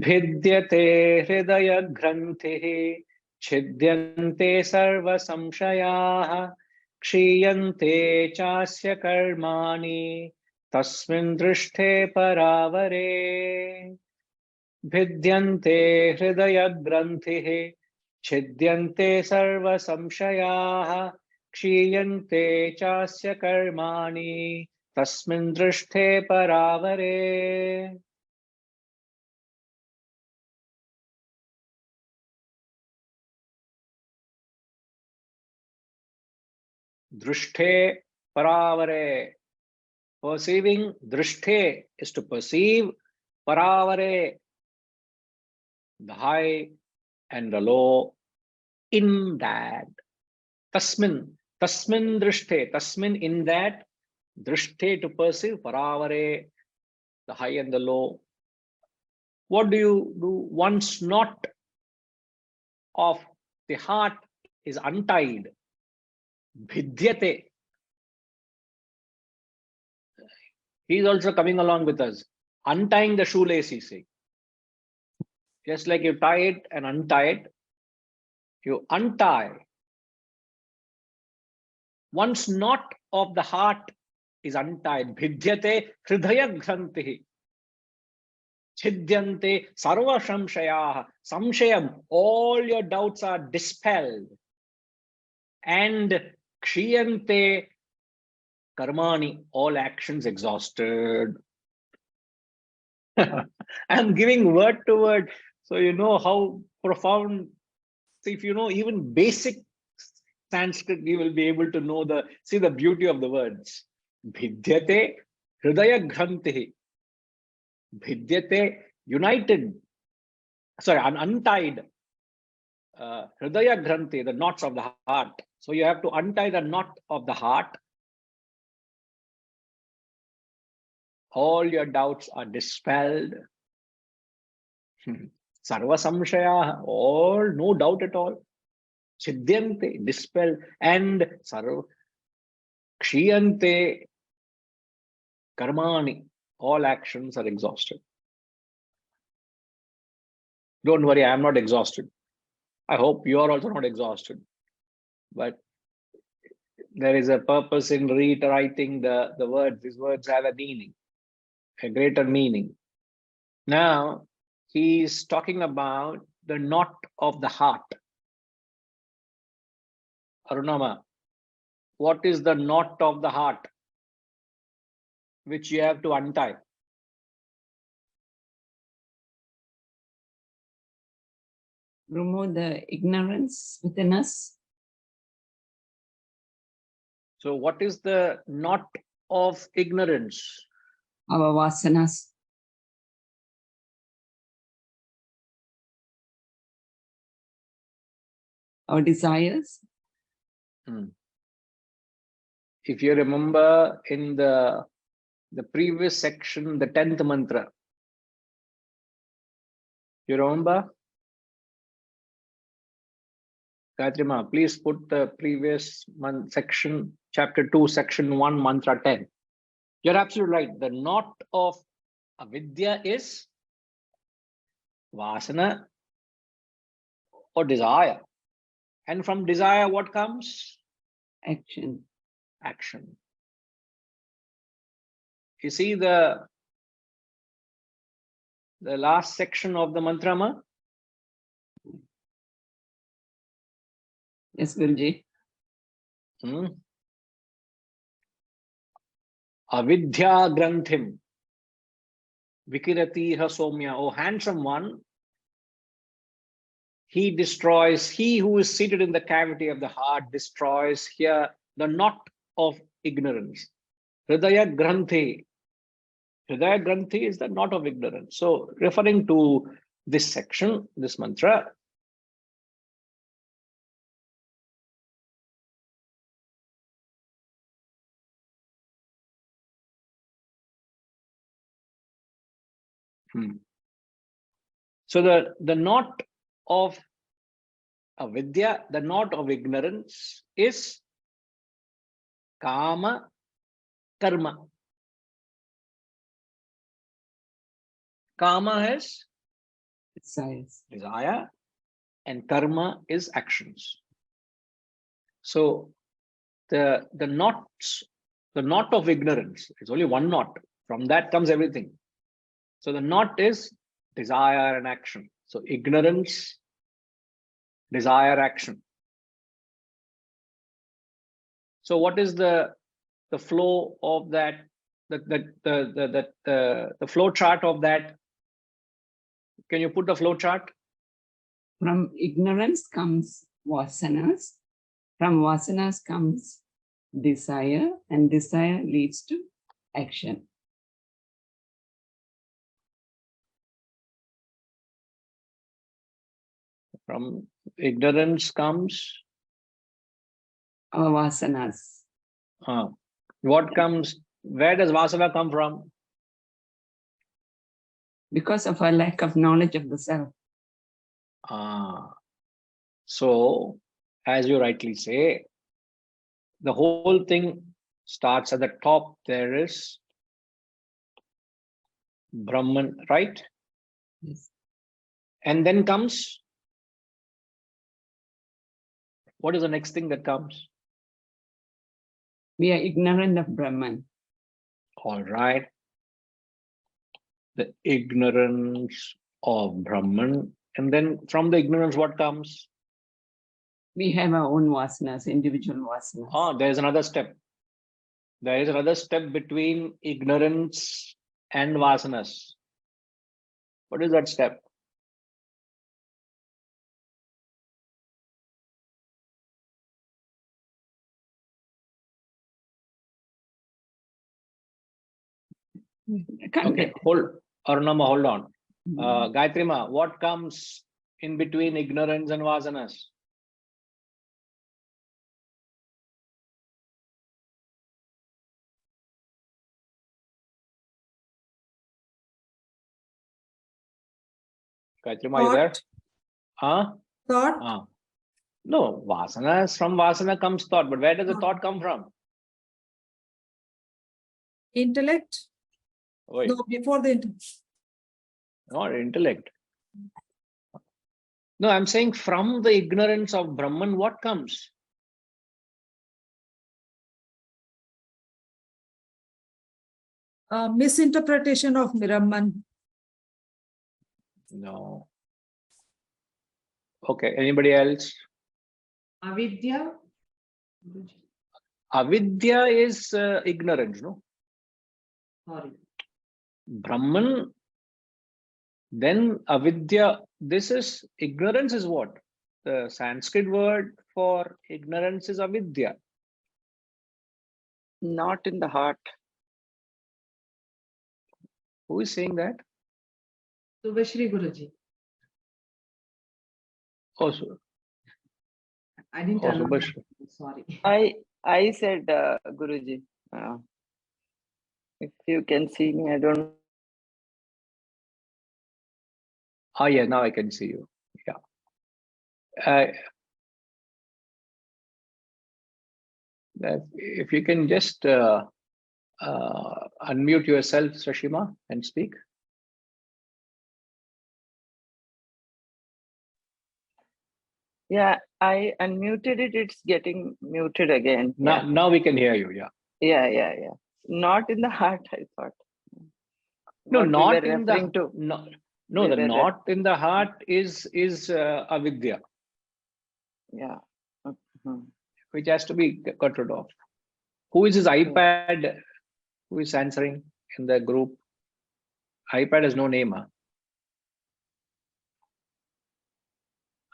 भिद्यते हृदय ग्रंथिः छिद्यन्ते सर्व संशयाः क्षीयन्ते चास्य कर्माणि तस्मिन् दृष्टे परावरे भिद्यन्ते हृदय ग्रंथिः छिद्यन्ते सर्व संशयाः क्षीयन्ते चास्य कर्माणि तस्मिन् दृष्टे परावरे Drishte paravare. Perceiving drishte is to perceive, paravare, the high and the low, in that. Tasmin, tasmin drishte, tasmin in that, drishte to perceive, paravare, the high and the low. What do you do once knot of the heart is untied? Bhidyate. He is also coming along with us. Untying the shoelace, he says. Just like you tie it and untie it, you untie. Once knot of the heart is untied, bhidyate hridaya grantihi. Chidyante sarva samshayah. Samshayam, all your doubts are dispelled. And kshiyante karmani, all actions exhausted. I'm giving word to word, so you know how profound. So if you know even basic Sanskrit, you will be able to know see the beauty of the words. Bhidyate hridaya grantihi. Bhidyate, united. Sorry, untied. Hridaya granti, the knots of the heart. So you have to untie the knot of the heart. All your doubts are dispelled. Sarva samshaya, all, no doubt at all. Chidyante, dispelled. And sarva kshiyante karmani, all actions are exhausted. Don't worry, I am not exhausted. I hope you are also not exhausted. But there is a purpose in reiterating the words. These words have a meaning, a greater meaning. Now, he is talking about the knot of the heart. Arunama, what is the knot of the heart which you have to untie? Remove the ignorance within us. So what is the knot of ignorance? Our vasanas. Our desires. If you remember in the previous section, the 10th mantra, you remember? Gayatrima, please put the previous section, chapter 2, section 1, mantra 10. You're absolutely right. The knot of avidya is vasana or desire. And from desire, what comes? Action. Action. You see the last section of the mantra, ma? Yes, Guruji. Avidya granthim vikirati ha somya. Oh, handsome one, he destroys, he who is seated in the cavity of the heart destroys here the knot of ignorance. Hridaya granthi. Hridaya granthi is the knot of ignorance. So referring to this section, this mantra, so the knot of avidya, the knot of ignorance is kama karma. Kama has desires. Desire, and karma is actions. So the knot of ignorance is only one knot. From that comes everything. So the knot is desire and action. So ignorance, desire, action. So what is the flow of that? The flow chart of that. Can you put the flow chart? From ignorance comes vasanas. From vasanas comes desire, and desire leads to action. From ignorance comes Our vasanas. what comes? Where does vasana come from? Because of our lack of knowledge of the self. So, as you rightly say, the whole thing starts at the top. There is Brahman, right? Yes. And then comes, what is the next thing that comes? We are ignorant of Brahman. All right. The ignorance of Brahman. And then from the ignorance, what comes? We have our own vasanas, individual vasanas. There's another step. There is another step between ignorance and vasanas. What is that step? Okay, hold on. Gayatri Ma, what comes in between ignorance and vasanas? Gayatri Ma, you there? Thought. No, vasanas, from vasana comes thought, but where does the thought come from? Intellect. Wait. No, before the intellect. Not intellect. No, I'm saying from the ignorance of Brahman, what comes? Misinterpretation of Brahman. No. Okay, anybody else? Avidya. Avidya is ignorance, no? Sorry. Brahman, then avidya. This is ignorance is what? The Sanskrit word for ignorance is avidya. Not in the heart. Who is saying that? Subhashri Guruji. Oh, so, I didn't oh, Subhashri. Sorry. I said, Guruji, if you can see me, I don't. Yeah, now I can see you. Yeah. If you can just unmute yourself, Sashima, and speak. Yeah, I unmuted it. It's getting muted again. Now we can hear you. Yeah. Yeah. Not in the heart, I thought. No, What we not were in the referring to. no. The not in the heart is avidya, Yeah. which has to be got rid of. Who is his iPad? Who is answering in the group? iPad has no name.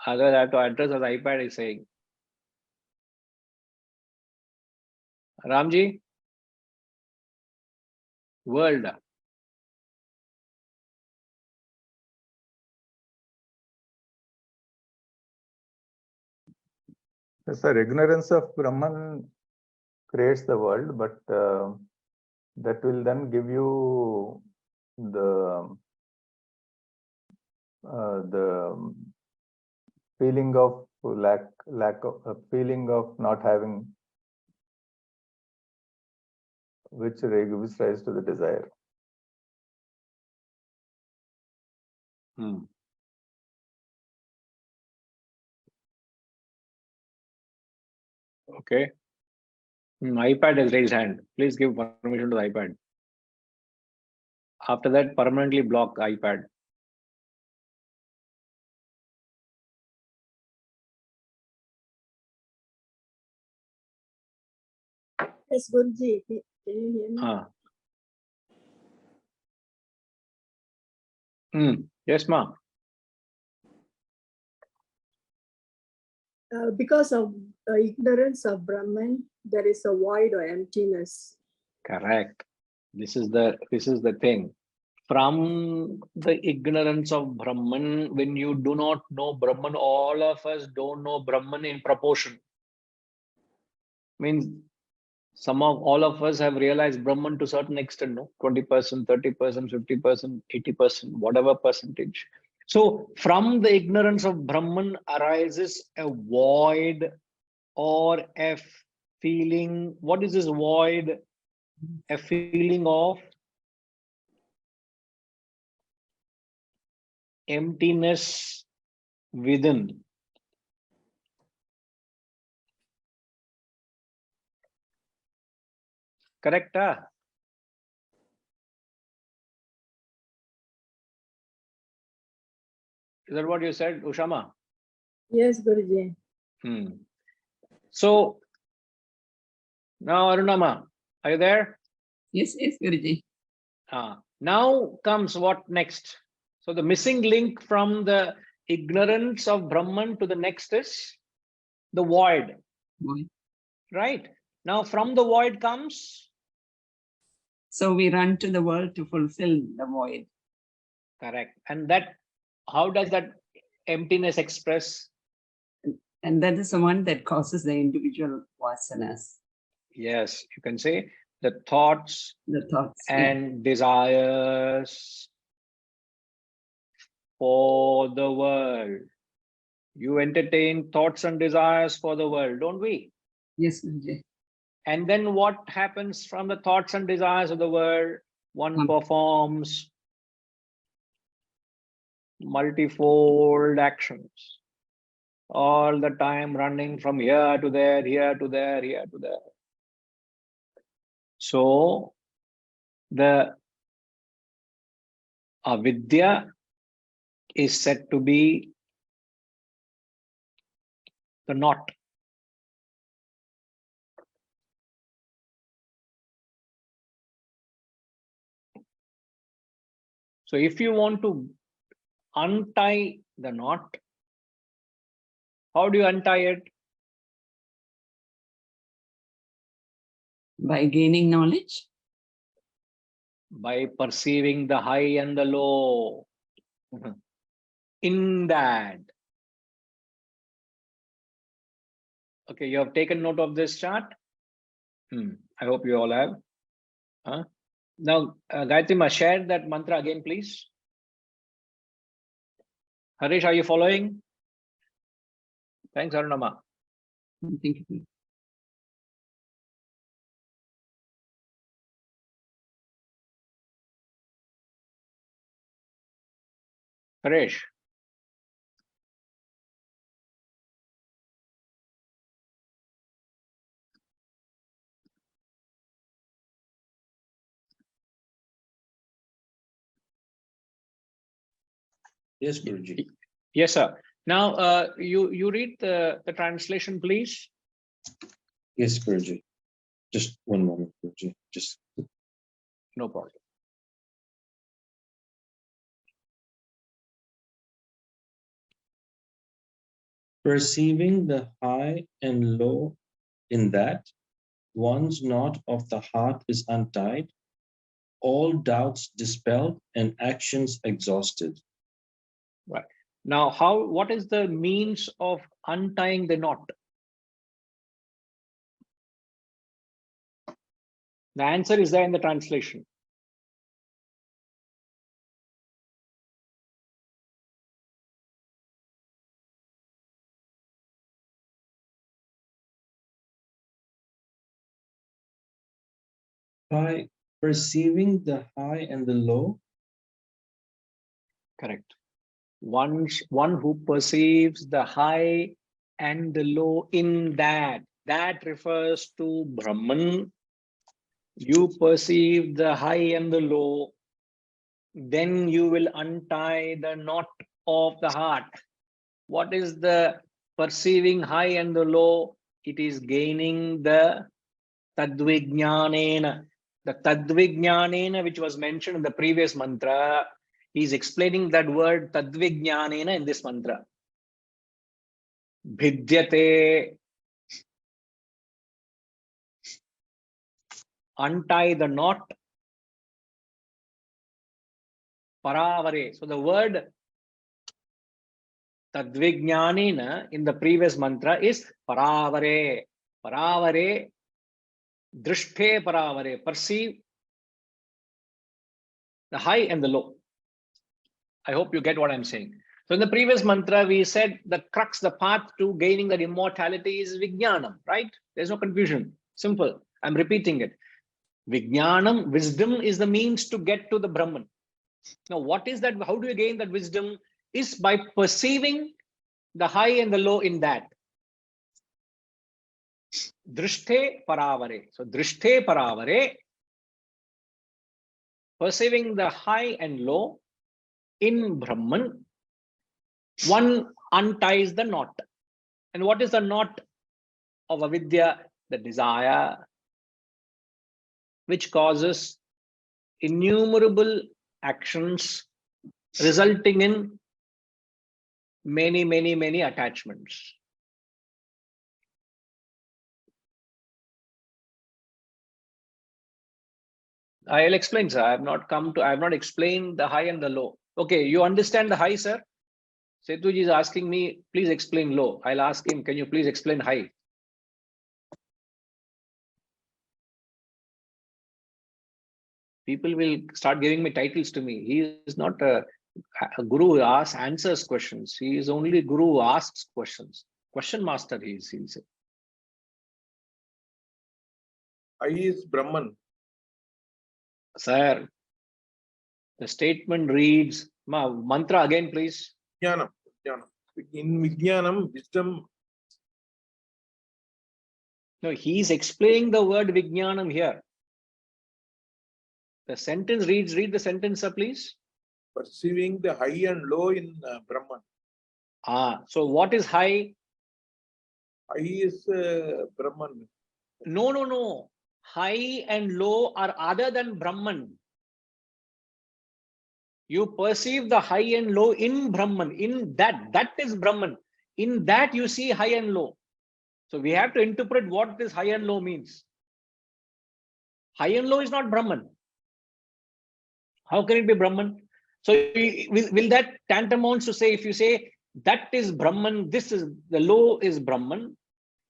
Otherwise, I have to address as iPad is saying. Ramji? World. Yes, sir. Ignorance of Brahman creates the world, but that will then give you the feeling of lack of feeling of not having, which gives rise to the desire. Okay. iPad has raised hand. Please give permission to the iPad. After that, permanently block iPad. Yes, Guruji, can you hear me? Yes, ma. Because of ignorance of Brahman, there is a void or emptiness. Correct. This is the thing. From the ignorance of Brahman, when you do not know Brahman, all of us don't know Brahman in proportion. Means all of us have realized Brahman to a certain extent, no? 20%, 30%, 50%, 80%, whatever percentage. So from the ignorance of Brahman arises a void or a feeling. What is this void? A feeling of emptiness within. Correct? Is that what you said, Ushama? Yes, Guruji. So now, Arunama, are you there? Yes, Guruji. Now comes what next? So the missing link from the ignorance of Brahman to the next is the void. Void. Right? Now from the void comes? So we run to the world to fulfill the void. Correct. And that, how does that emptiness express? And that is the one that causes the individual vasanas. Yes, you can say the thoughts and desires for the world. You entertain thoughts and desires for the world, don't we? Yes, Guruji. And then what happens from the thoughts and desires of the world? One performs multifold actions. All the time running from here to there, here to there, here to there. So the avidya is said to be the knot. So if you want to untie the knot, how do you untie it? By gaining knowledge? By perceiving the high and the low. In that. Okay, you have taken note of this chart? I hope you all have. Now, Gayatri, share that mantra again, please. Harish, are you following? Thanks, Arunama. Thank you. Harish. Yes, Guruji. Yes, sir. Now, you read the translation, please. Yes, Guruji. Just one moment, Guruji. Just no problem. Perceiving the high and low in that one's knot of the heart is untied, all doubts dispelled and actions exhausted. Right. Now, what is the means of untying the knot? The answer is there in the translation. By perceiving the high and the low? Correct. One who perceives the high and the low in that. that refers to Brahman. You perceive the high and the low, then you will untie the knot of the heart. What is the perceiving high and the low? It is gaining the tadvijnanena. The tadvijnanena, which was mentioned in the previous mantra, he is explaining that word tadvijnanena in this mantra. Bhidyate, untie the knot. Paravare. So the word tadvijnanena in the previous mantra is paravare. Paravare, drishte paravare, perceive the high and the low. I hope you get what I'm saying. So in the previous mantra, we said the crux, the path to gaining that immortality is Vijnanam, right? There's no confusion. Simple. I'm repeating it. Vijnanam, wisdom, is the means to get to the Brahman. Now, what is that? How do you gain that wisdom? Is by perceiving the high and the low in that. Drishte paravare. So, drishte paravare, perceiving the high and low in Brahman, one unties the knot. And what is the knot of avidya? The desire, which causes innumerable actions resulting in many attachments. I'll explain, sir. I have not explained the high and the low. Okay, you understand the high, sir? Setuji is asking me, please explain low. I'll ask him, can you please explain high? People will start giving me titles to me. He is not a guru who answers questions. He is only guru who asks questions. Question master he is, he'll say. I is Brahman. Sir, the statement reads, mantra again, please. Vijnanam. In Vijnanam, wisdom. No, he's explaining the word Vijnanam here. The sentence reads, read the sentence, sir, please. Perceiving the high and low in Brahman. So what is high? High is Brahman. No. High and low are other than Brahman. You perceive the high and low in Brahman. In that is Brahman. In that you see high and low. So we have to interpret what this high and low means. High and low is not Brahman. How can it be Brahman? So will that tantamount to say, if you say that is Brahman, this is the low is Brahman.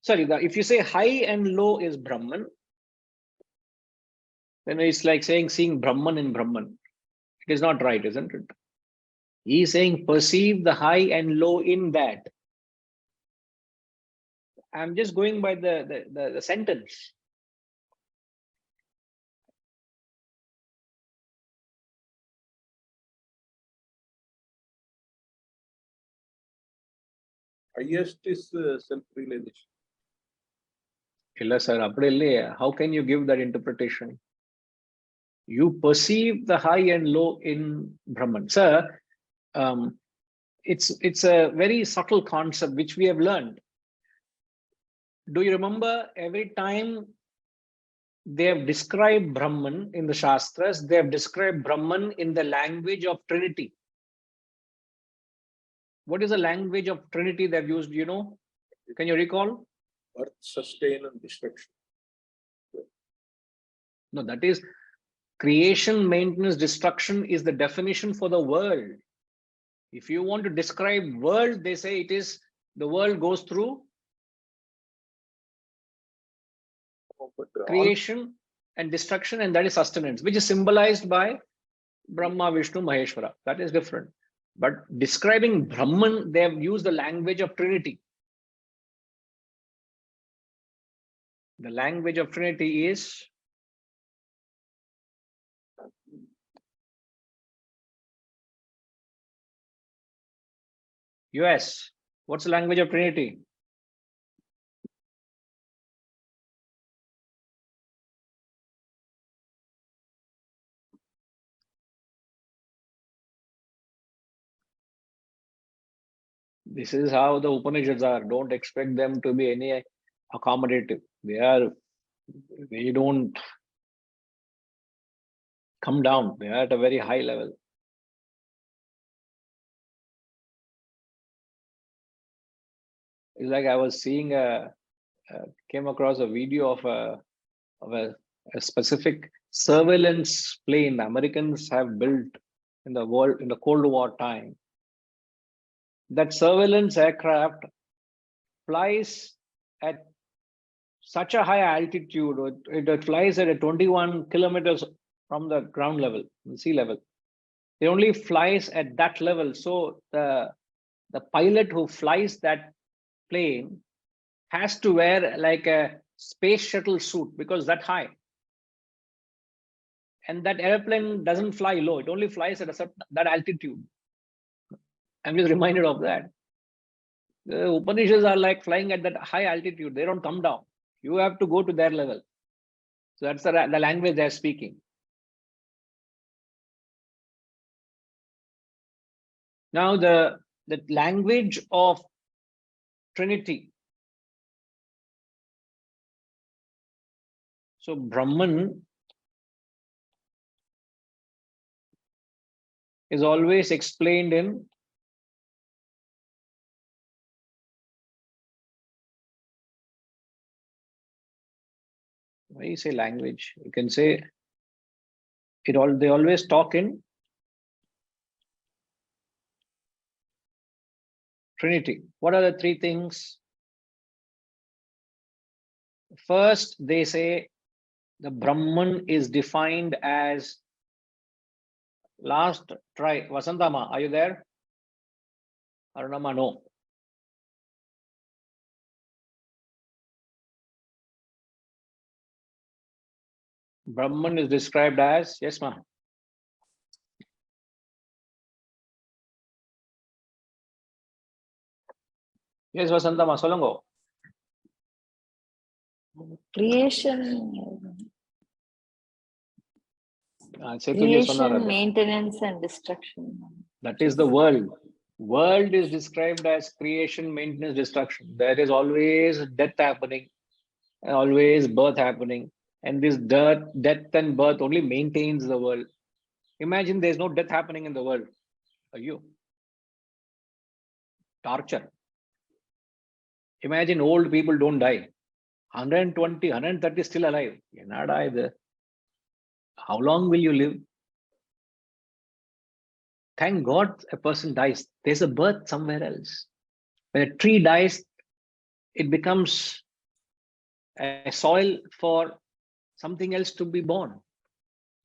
Sorry, if you say high and low is Brahman, then it's like seeing Brahman in Brahman. It is not right, isn't it? He is saying perceive the high and low in that. I'm just going by the sentence. Highest is self-realization. Illa sir, how can you give that interpretation? You perceive the high and low in Brahman. Sir, it's a very subtle concept which we have learned. Do you remember every time they have described Brahman in the Shastras, they have described Brahman in the language of Trinity. What is the language of Trinity they've used, you know? Can you recall? Birth, sustain, and destruction. No, that is creation, maintenance, destruction is the definition for the world. If you want to describe world, they say it is the world goes through creation and destruction, and that is sustenance, which is symbolized by Brahma, Vishnu, Maheshwara. That is different. But describing Brahman, they have used the language of Trinity. The language of Trinity is US. What's the language of Trinity? This is how the Upanishads are. Don't expect them to be any accommodative. They don't come down. They are at a very high level. It's like I was seeing came across a video of a specific surveillance plane the Americans have built in the world in the Cold War time. That surveillance aircraft flies at such a high altitude. It flies at a 21 kilometers from the ground level, the sea level. It only flies at that level. So the pilot who flies that plane has to wear like a space shuttle suit because that high. And that airplane doesn't fly low. It only flies at a certain that altitude. I'm just reminded of that. The Upanishads are like flying at that high altitude. They don't come down. You have to go to their level. So that's the language they're speaking. Now the language of Trinity. So Brahman is always explained in why you say language, you can say they always talk in Trinity. What are the three things? First, they say the Brahman is defined as, last try, Vasantama, are you there? Arunama, no. Brahman is described as, yes, ma'am. Yes, Vasantama, solongo. Creation, Creation, maintenance, and destruction. That is the world. World is described as creation, maintenance, destruction. There is always death happening, always birth happening. And this death and birth only maintains the world. Imagine there's no death happening in the world. Are you? Torture. Imagine old people don't die. 120, 130 still alive. You're not either. How long will you live? Thank God a person dies. There's a birth somewhere else. When a tree dies, it becomes a soil for something else to be born.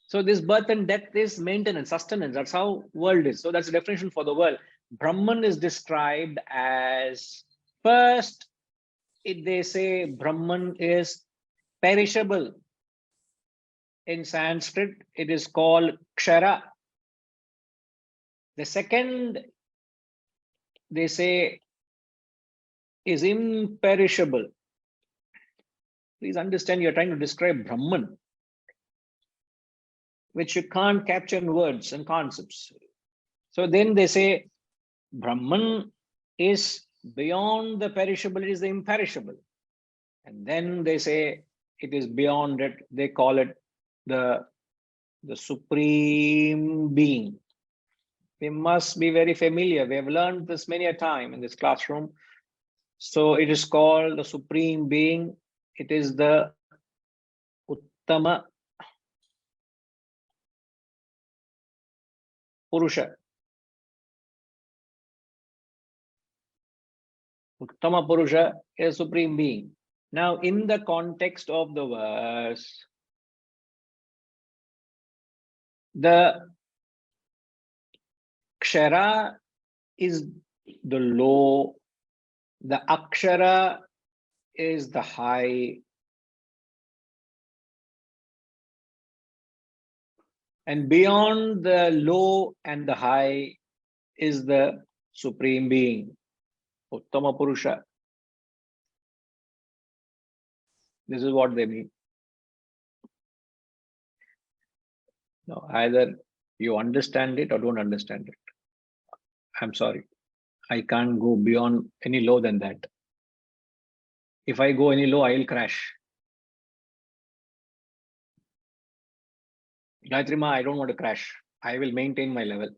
So this birth and death is maintenance, sustenance. That's how world is. So that's the definition for the world. Brahman is described as, first, they say Brahman is perishable. In Sanskrit, it is called Kshara. The second, they say, is imperishable. Please understand, you're trying to describe Brahman, which you can't capture in words and concepts. So then they say Brahman is beyond the perishable, it is the imperishable. And then they say it is beyond it. They call it the supreme being. We must be very familiar. We have learned this many a time in this classroom. So it is called the supreme being. It is the Uttama Purusha. Uttama Purusha is supreme being. Now, in the context of the verse, the Kshara is the low, the Akshara is the high, and beyond the low and the high is the supreme being, Uttama Purusha. This is what they mean. No, either you understand it or don't understand it. I'm sorry. I can't go beyond any low than that. If I go any low, I'll crash. Gayatri Ma, I don't want to crash. I will maintain my level.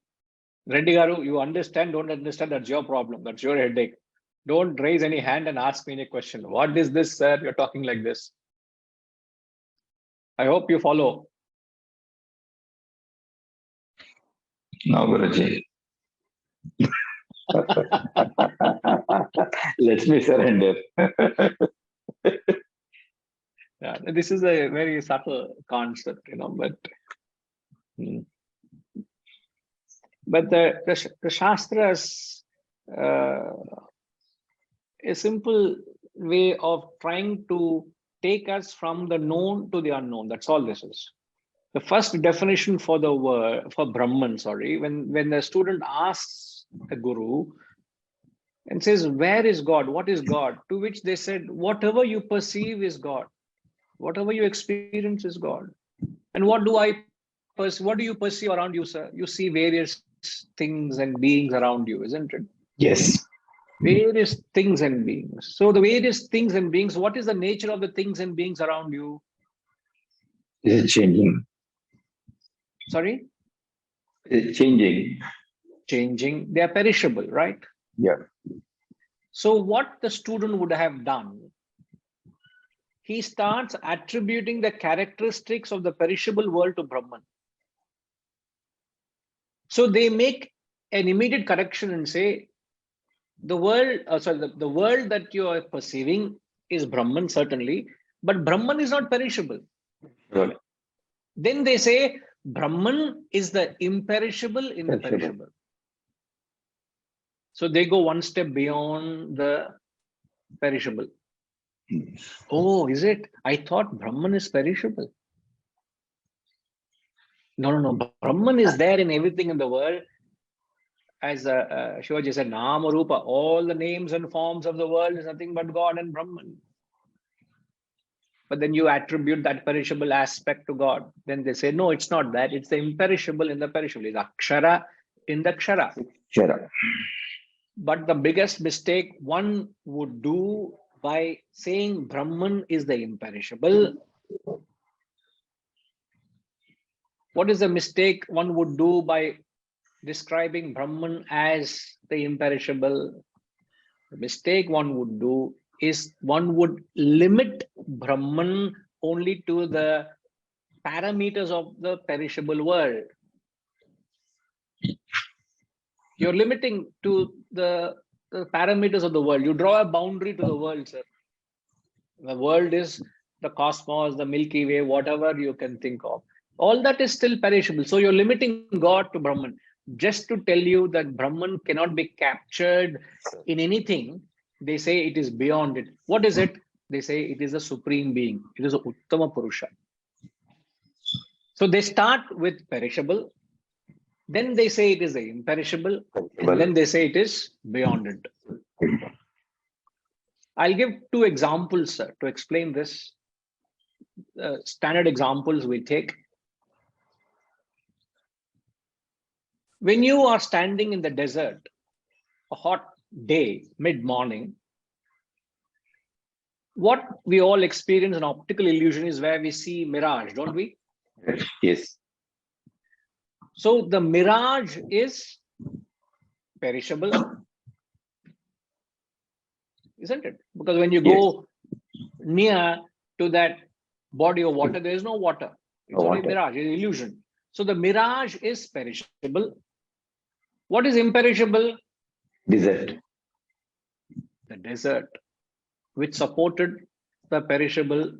Reddy Garu, you understand, don't understand, that's your problem. That's your headache. Don't raise any hand and ask me any question. What is this, sir? You're talking like this. I hope you follow. No, Guruji. Let me surrender. Yeah, this is a very subtle concept, but the Shastras, a simple way of trying to take us from the known to the unknown. That's all this is. The first definition for the word, for Brahman, when the student asks a guru and says, where is God? What is God? To which they said, whatever you perceive is God. Whatever you experience is God. And what do you perceive around you, sir? You see various things and beings around you, isn't it? Yes. Various things and beings. So the various things and beings, what is the nature of the things and beings around you? Is it changing? Sorry? Is it changing? Changing. They are perishable, right? Yeah. So what the student would have done, he starts attributing the characteristics of the perishable world to Brahman. So they make an immediate correction and say, the world, the world that you are perceiving is Brahman, certainly, but Brahman is not perishable. Right. Then they say, Brahman is the imperishable in the perishable. So they go one step beyond the perishable. Oh, is it? I thought Brahman is perishable. No. Brahman is there in everything in the world. As Shivaji said, Nama Rupa, all the names and forms of the world is nothing but God and Brahman. But then you attribute that perishable aspect to God. Then they say, no, it's not that. It's the imperishable in the perishable. It's Akshara in the Kshara. Sure. But the biggest mistake one would do by saying Brahman is the imperishable. What is the mistake one would do by describing Brahman as the imperishable? The mistake one would do is one would limit Brahman only to the parameters of the perishable world. You're limiting to the parameters of the world. You draw a boundary to the world, sir. The world is the cosmos, the Milky Way, whatever you can think of. All that is still perishable. So you're limiting God to Brahman. Just to tell you that Brahman cannot be captured in anything, they say it is beyond it. What is it? They say it is a supreme being. It is a Uttama Purusha. So they start with perishable. Then they say it is the imperishable. And then they say it is beyond it. I'll give two examples, sir, to explain this. Standard examples we take. When you are standing in the desert, a hot day, mid-morning, what we all experience an optical illusion is where we see mirage, don't we? Yes. So the mirage is perishable, isn't it? Because when you go near to that body of water, there is no water. It's only mirage, it's illusion. So the mirage is perishable. What is imperishable? Desert. The desert, which supported the perishable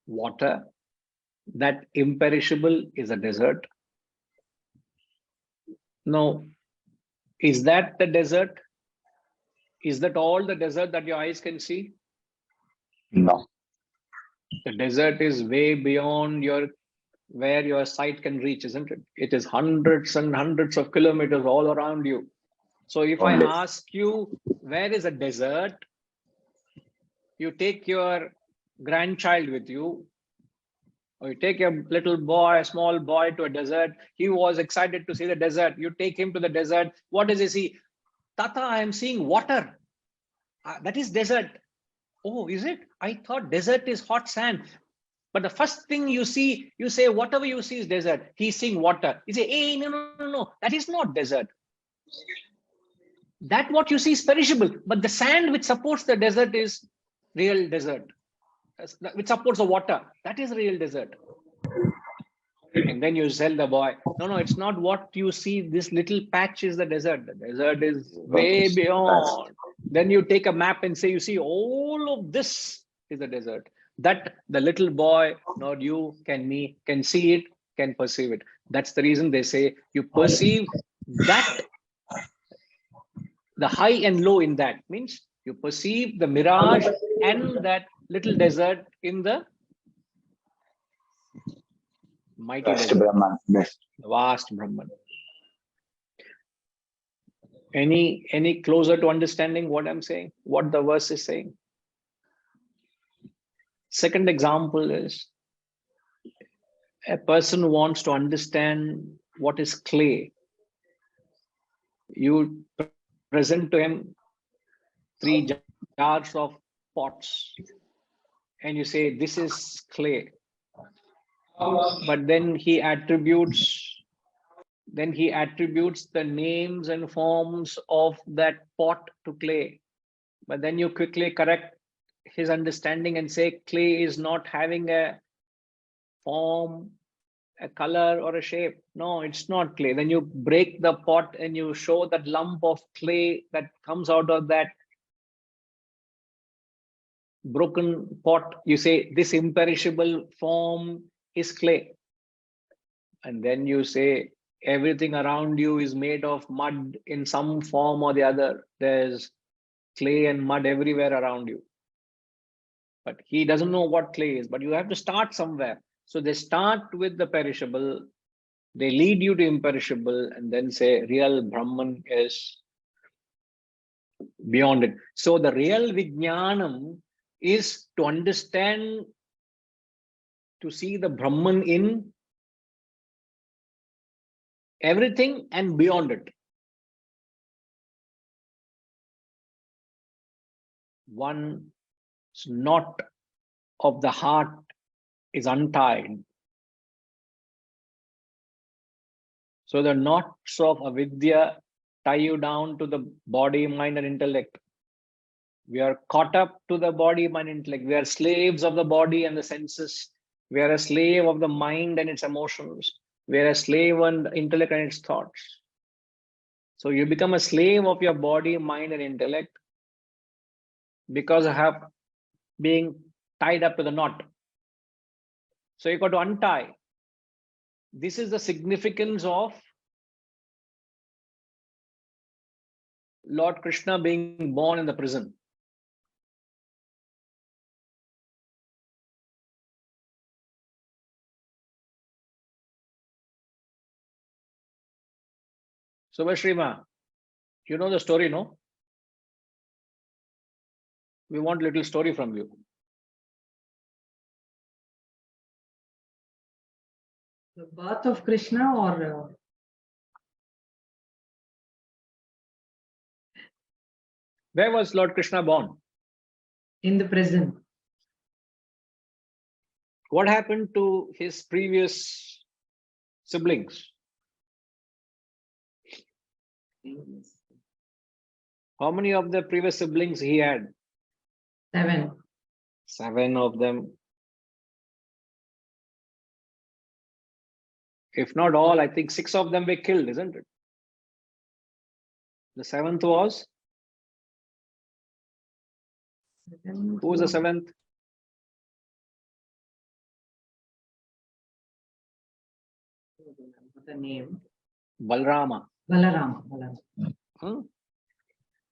water. That imperishable is a desert. Now, is that the desert? Is that all the desert that your eyes can see? No. The desert is way beyond where your sight can reach, isn't it? It is hundreds and hundreds of kilometers all around you. So if I ask you, where is a desert? You take your grandchild with you, or you take a little boy, a small boy to a desert. He was excited to see the desert. You take him to the desert. What does he see? Tata, I am seeing water. That is desert. Oh, is it? I thought desert is hot sand. But the first thing you see, you say, whatever you see is desert. He's seeing water. You say, hey, no. That is not desert. That what you see is perishable. But the sand which supports the desert is real desert. Which supports the water. That is real desert. And then you tell the boy, no, it's not what you see. This little patch is the desert. The desert is way beyond. Then you take a map and say, you see, all of this is the desert. That the little boy, not you, can see it, can perceive it. That's the reason they say you perceive that, the high and low in that. Means you perceive the mirage and that little desert in the mighty Vast desert. Brahman. Vast Brahman. Any closer to understanding what I'm saying, what the verse is saying? Second example is a person wants to understand what is clay. You present to him 3 jars of pots and you say, this is clay. But then he attributes the names and forms of that pot to clay. But then you quickly correct his understanding and say clay is not having a form, a color or a shape. No, it's not clay. Then you break the pot and you show that lump of clay that comes out of that broken pot. You say this imperishable form is clay. And then you say everything around you is made of mud in some form or the other. There's clay and mud everywhere around you. But he doesn't know what clay is, but you have to start somewhere. So they start with the perishable, they lead you to imperishable, and then say real Brahman is beyond it. So the real Vijnanam is to understand, to see the Brahman in everything and beyond it. One knot of the heart is untied. So the knots of avidya tie you down to the body, mind, and intellect. We are caught up to the body, mind, and intellect. We are slaves of the body and the senses. We are a slave of the mind and its emotions. We are a slave of the intellect and its thoughts. So you become a slave of your body, mind, and intellect because of being tied up to the knot. So you got to untie. This is the significance of Lord Krishna being born in the prison. So Vashrima, you know the story, no? We want a little story from you. The birth of Krishna or Where was Lord Krishna born? in the prison? What happened to his previous siblings? How many of the previous siblings he had? 7. 7 of them. If not all, I think 6 of them were killed, isn't it? The 7th was? Who was the 7th? The name Balrama. Balarama.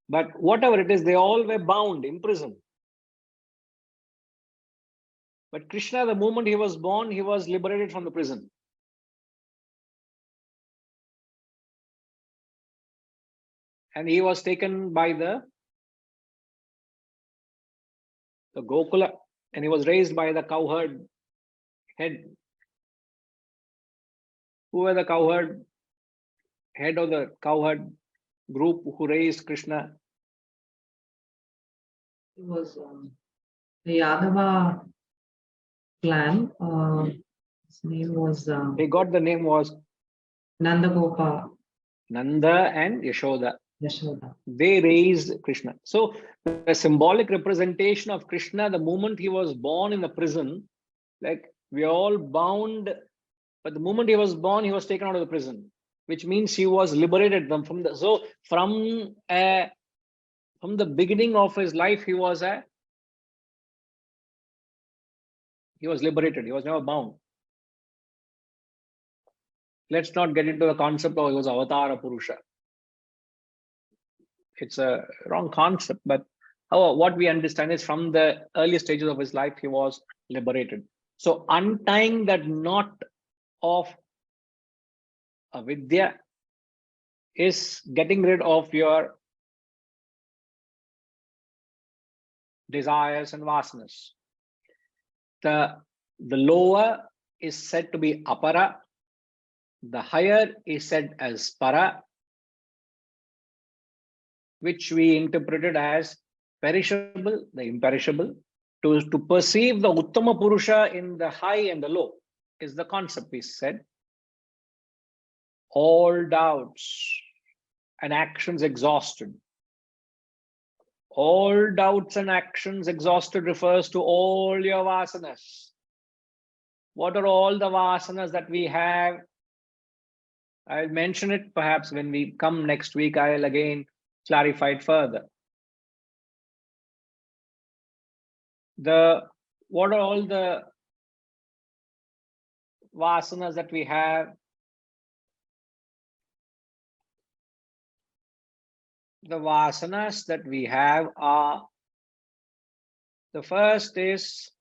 But whatever it is, they all were bound, imprisoned. But Krishna, the moment he was born, he was liberated from the prison. And he was taken by the Gokula, and he was raised by the cowherd head. Who were the cowherd? Head of the cowherd group who raised Krishna? It was the Yadava clan. His name was They got the name was Nandagopa Nanda and Yashoda. Yashoda. They raised Krishna. So the symbolic representation of Krishna, the moment he was born in the prison, like we are all bound, but the moment he was born, he was taken out of the prison, which means he was liberated them from the. So from the beginning of his life, he was liberated. He was never bound. Let's not get into the concept of he was Avatara Purusha. It's a wrong concept, but however, what we understand is from the early stages of his life, he was liberated. So untying that knot of avidya is getting rid of your desires and vasanas. The lower is said to be apara, the higher is said as para, which we interpreted as perishable, the imperishable. To perceive the Uttama Purusha in the high and the low is the concept we said. All doubts and actions exhausted. All doubts and actions exhausted refers to all your vasanas. What are all the vasanas that we have? I'll mention it perhaps when we come next week. I'll again clarify it further. What are all the vasanas that we have? The vasanas that we have are, the first is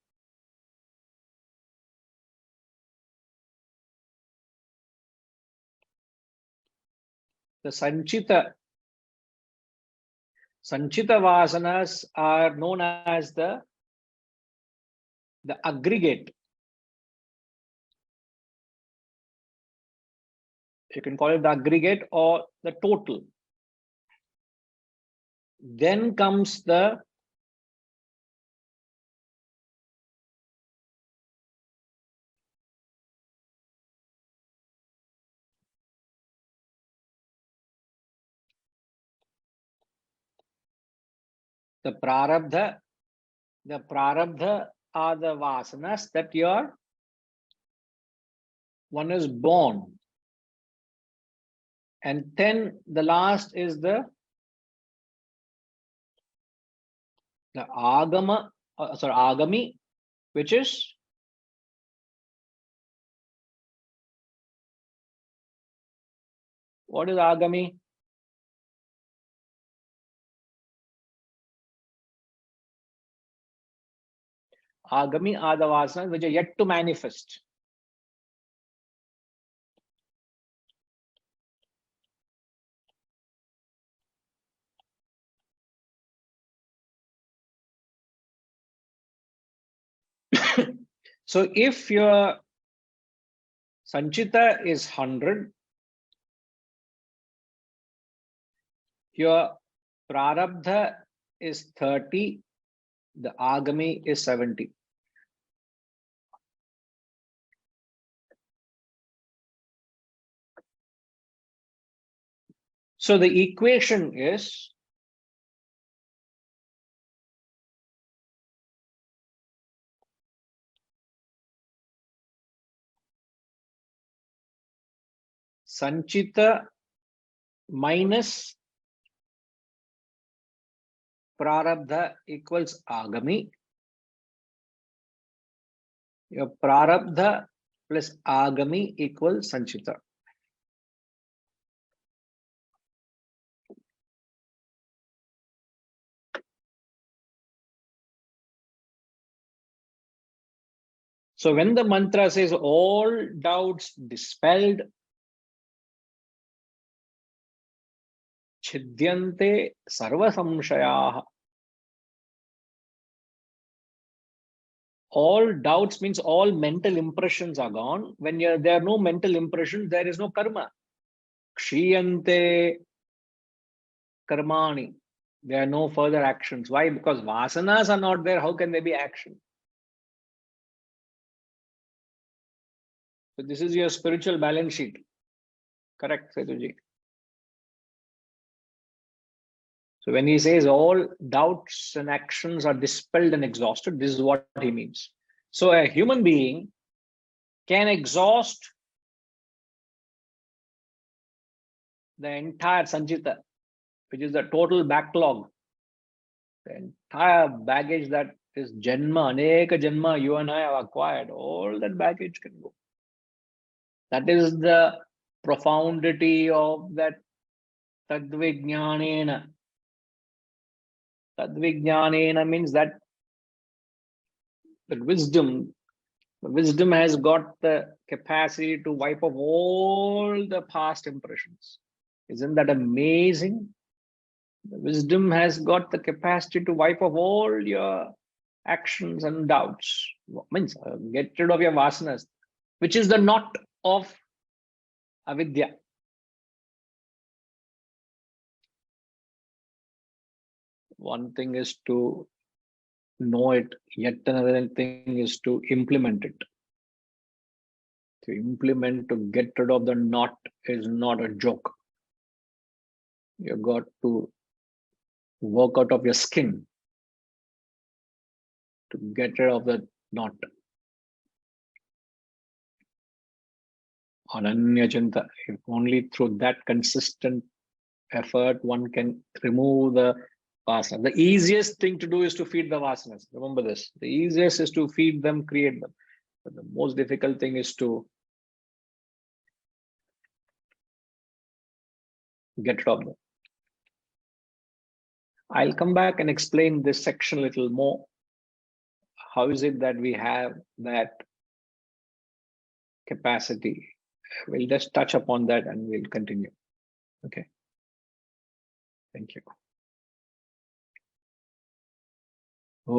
the Sanchita. Sanchita vasanas are known as the aggregate. You can call it the aggregate or the total. Then comes the prarabdha. The prarabdha are the vasanas that one is born. And then the last is the agami, which is what is agami? Agami are the vasanas which are yet to manifest. So if your Sanchita is 100, your Prarabdha is 30, the Agami is 70. So the equation is Sanchita minus Prarabdha equals Agami. Your Prarabdha plus Agami equals Sanchita. So when the mantra says all doubts dispelled, Chidyante sarva samshayaha. All doubts means all mental impressions are gone. When there are no mental impressions, there is no karma. Kshiyante, karmani. There are no further actions. Why? Because vasanas are not there. How can there be action? So this is your spiritual balance sheet. Correct, Setuji. So when he says all doubts and actions are dispelled and exhausted, this is what he means. So a human being can exhaust the entire Sanchita, which is the total backlog, the entire baggage that is Janma, Aneka Janma you and I have acquired, all that baggage can go. That is the profundity of that Tadvijnanena. Tadvijnanena means that wisdom has got the capacity to wipe off all the past impressions. Isn't that amazing? The wisdom has got the capacity to wipe off all your actions and doubts. Means get rid of your vasanas, which is the knot of avidya. One thing is to know it, yet another thing is to implement it. To implement, to get rid of the knot is not a joke. You got to work out of your skin to get rid of the knot. Ananya Chinta, if only through that consistent effort one can remove the vasana. The easiest thing to do is to feed the vasanas. Remember this. The easiest is to feed them, create them. But the most difficult thing is to get rid of them. I'll come back and explain this section a little more. How is it that we have that capacity? We'll just touch upon that and we'll continue. Okay. Thank you. Om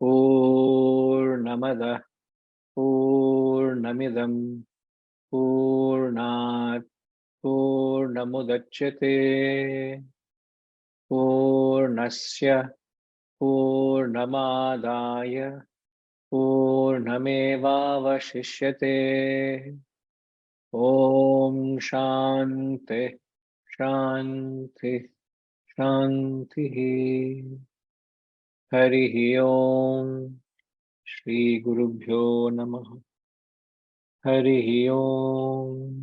Purnamada Purnamidam Purnat Purnamudachyate Purnasya Purnamadaya Purnamevavashishyate. Om Shanti Shanti Shanti. Harihi Om. Shri Gurubhyo Namaha. Harihi Om.